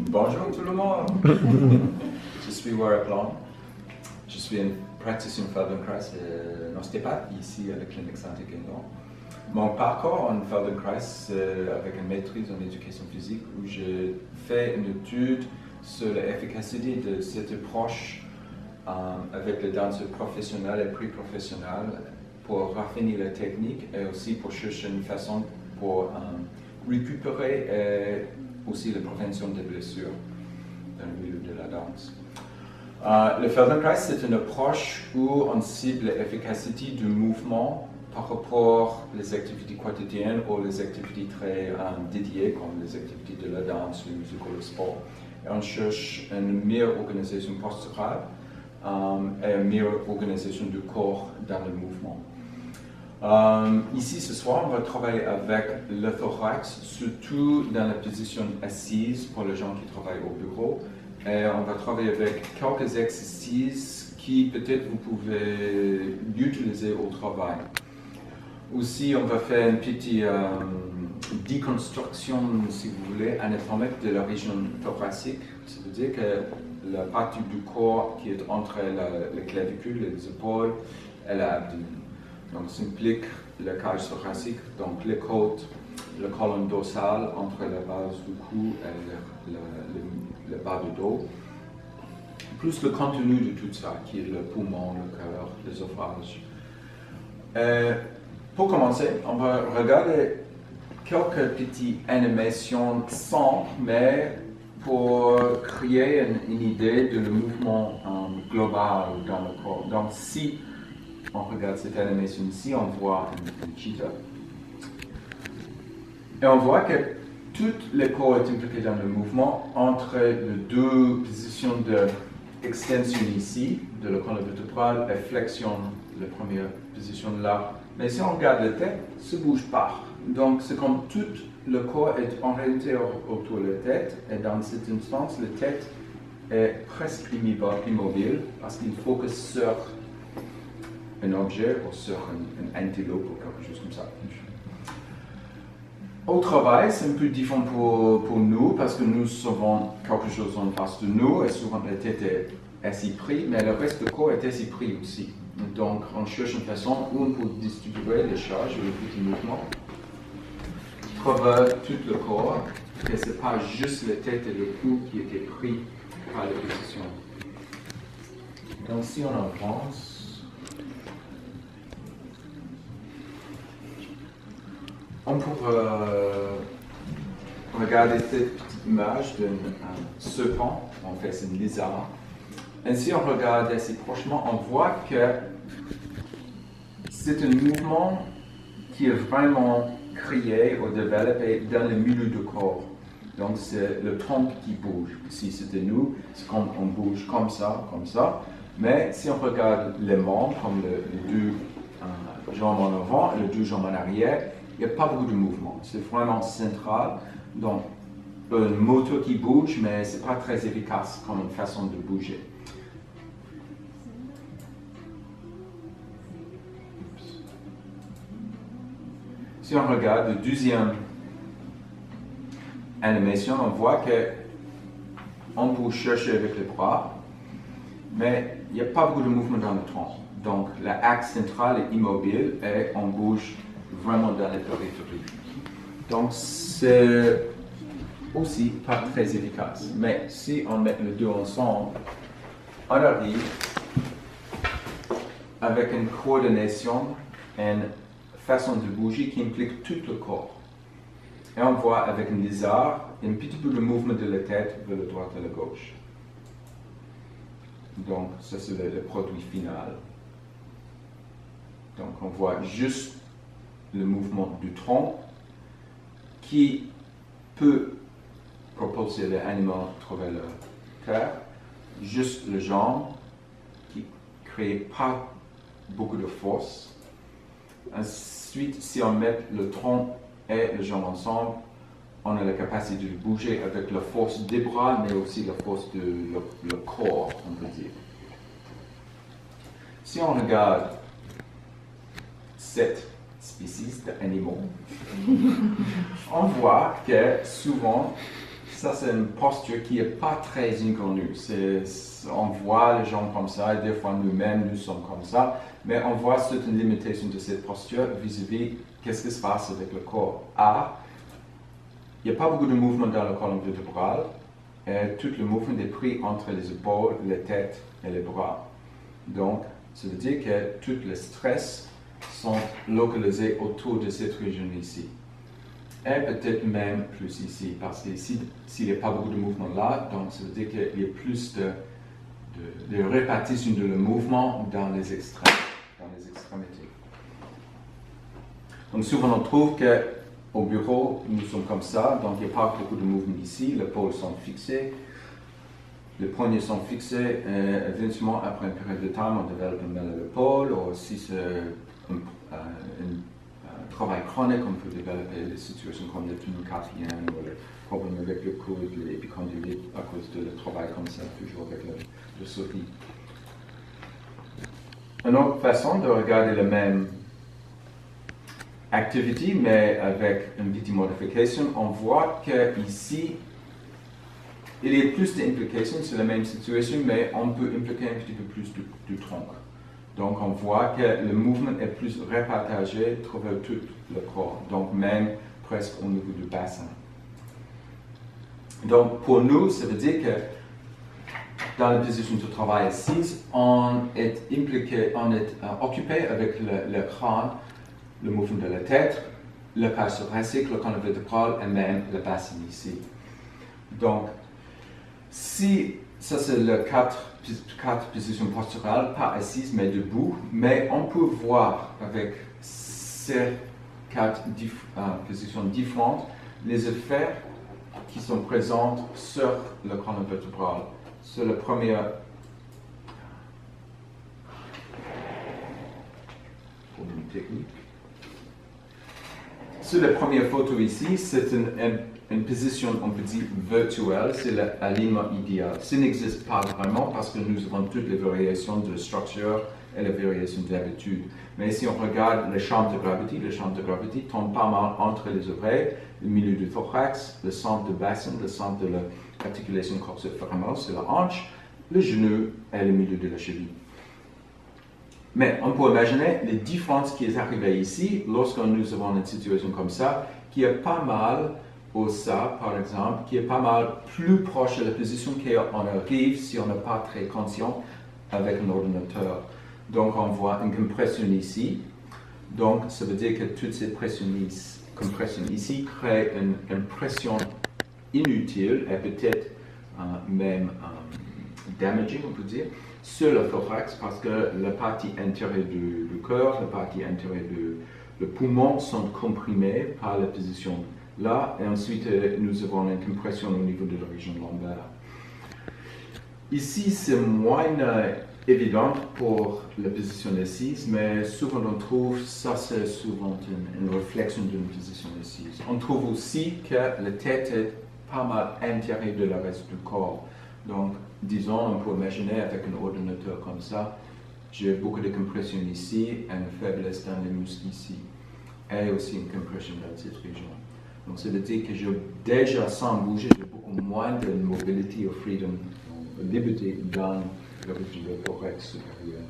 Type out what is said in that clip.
Bonjour tout le monde. Je suis Warwick Long. Je suis un praticien Feldenkrais et ostéopathe ici à la clinique Santé-Guingamp. Mon parcours en Feldenkrais avec une maîtrise en éducation physique où je fais une étude sur l'efficacité de cette approche avec les danseurs professionnels et pré-professionnels pour raffiner la technique et aussi pour chercher une façon pour récupérer et aussi la prévention des blessures dans le milieu de la danse. Le Feldenkrais, c'est une approche où on cible l'efficacité du mouvement par rapport aux activités quotidiennes ou les activités très dédiées comme les activités de la danse, la musique ou le sport. Et on cherche une meilleure organisation posturale et une meilleure organisation du corps dans le mouvement. Ici, ce soir, on va travailler avec le thorax, surtout dans la position assise pour les gens qui travaillent au bureau. Et on va travailler avec quelques exercices qui peut-être vous pouvez utiliser au travail. Aussi, on va faire une petite déconstruction, si vous voulez, anatomique de la région thoracique. Ça veut dire que la partie du corps qui est entre la clavicule, les épaules et l'abdomen. Donc, ça implique la cage thoracique, donc les côtes, la colonne dorsale entre la base du cou et le bas du dos, plus le contenu de tout ça, qui est le poumon, le cœur, l'œsophage. Pour commencer, on va regarder quelques petites animations simples, mais pour créer une idée de le mouvement global dans le corps. Donc, si on regarde cette animation ici, on voit un cheetah. Et on voit que tout le corps est impliqué dans le mouvement entre les deux positions d'extension ici, de la colonne vertébrale, et flexion, la première position là. Mais si on regarde la tête, ça ne bouge pas. Donc c'est comme tout le corps est orienté autour de la tête, et dans cette instance, la tête est presque immobile parce qu'il focus sur un objet ou sur un antilope ou quelque chose comme ça. Au travail, c'est un peu différent pour nous parce que nous avons quelque chose en face de nous et souvent la tête est assez prise, mais le reste du corps est assez pris aussi. Donc, on cherche une façon où on peut distribuer les charges et les petits mouvements qui traversent tout le corps, et ce n'est pas juste la tête et le cou qui étaient pris par la position. Donc, si on avance, on peut regarder cette petite image d'un serpent, en fait c'est un lézard. Et si on regarde assez prochement, on voit que c'est un mouvement qui est vraiment créé ou développé dans le milieu du corps. Donc c'est le tronc qui bouge. Si c'était nous, c'est comme on bouge comme ça. Mais si on regarde les membres, comme les deux jambes en avant et les deux jambes en arrière, il n'y a pas beaucoup de mouvement. C'est vraiment central. Donc, un moteur qui bouge, mais ce n'est pas très efficace comme une façon de bouger. Si on regarde la deuxième animation, on voit qu'on peut chercher avec les bras, mais il n'y a pas beaucoup de mouvement dans le tronc. Donc, l'axe central est immobile et on bouge vraiment dans la périphérie. Donc, c'est aussi pas très efficace. Mais si on met les deux ensemble, on arrive avec une coordination, une façon de bouger qui implique tout le corps. Et on voit avec un lézard un petit peu de mouvement de la tête vers la droite et la gauche. Donc, ça c'est le produit final. Donc, on voit juste le mouvement du tronc qui peut propulser l'animal à travers le cœur, juste les jambes qui ne créent pas beaucoup de force. Ensuite, si on met le tronc et les jambes ensemble, on a la capacité de bouger avec la force des bras, mais aussi la force du corps, on peut dire. Si on regarde cette spécies d'animaux, on voit que souvent ça c'est une posture qui n'est pas très inconnue. On voit les gens comme ça, et des fois nous-mêmes nous sommes comme ça, mais on voit certaines limitations de cette posture vis-à-vis qu'est-ce qui se passe avec le corps. Il n'y a pas beaucoup de mouvement dans la colonne vertébrale, et tout le mouvement est pris entre les épaules, la tête et les bras. Donc, ça veut dire que tout le stress sont localisés autour de cette région ici. Et peut-être même plus ici, parce que s'il n'y a pas beaucoup de mouvement là, donc ça veut dire qu'il y a plus de répartition de le mouvement dans les extrêmes, dans les extrémités. Donc souvent on trouve qu'au bureau, nous sommes comme ça, donc il n'y a pas beaucoup de mouvement ici, les épaules sont fixées, les poignets sont fixés, et éventuellement après une période de temps, on développe un mal à l'épaule, ou si c'est un travail chronique, on peut développer des situations comme le tunnel carpien ou les problèmes avec le coude, l'épicondylite à cause de le travail comme ça, toujours avec le souris. Une autre façon de regarder la même activité, mais avec une petite modification, on voit qu'ici, il y a plus d'implications, c'est la même situation, mais on peut impliquer un petit peu plus du tronc. Donc on voit que le mouvement est plus repartagé à travers tout le corps, donc même presque au niveau du bassin. Donc pour nous, ça veut dire que dans la position de travail assise, on est impliqué, on est occupé avec le crâne, le mouvement de la tête, le cage thoracique, le colonne vertébrale et même le bassin ici. Donc, si ça c'est les quatre positions posturales, pas assises mais debout, mais on peut voir avec ces quatre positions différentes les effets qui sont présents sur le colonne vertébrale. C'est la première technique. Sur la première photo ici, c'est une position, on peut dire, virtuelle, c'est l'alignement idéal. Ça n'existe pas vraiment parce que nous avons toutes les variations de structure et les variations d'habitude. Mais si on regarde le champ de gravité tombe pas mal entre les oreilles, le milieu du thorax, le centre du bassin, le centre de l'articulation coxo-fémorale, c'est la hanche, le genou et le milieu de la cheville. Mais on peut imaginer les différences qui sont arrivées ici, lorsque nous avons une situation comme ça, qui est pas mal au ça, par exemple, qui est pas mal plus proche de la position qu'on arrive si on n'est pas très conscient avec un ordinateur. Donc on voit une compression ici. Donc ça veut dire que toute cette compression ici crée une pression inutile et peut-être même damaging, on peut dire, sur le thorax parce que la partie intérieure du cœur, la partie intérieure du poumon sont comprimées par la position là, et ensuite nous avons une compression au niveau de la région lombaire. Ici, c'est moins évident pour la position assise, mais souvent on trouve, ça c'est souvent une réflexion d'une position assise. On trouve aussi que la tête est pas mal intérieure de le reste du corps. Donc, disons, on peut imaginer avec un ordinateur comme ça, j'ai beaucoup de compression ici, et une faiblesse dans les muscles ici, et aussi une compression dans cette région. Donc, ça veut dire que j'ai déjà, sans bouger, j'ai beaucoup moins de mobilité ou freedom, liberté dans le régime du thorax supérieur.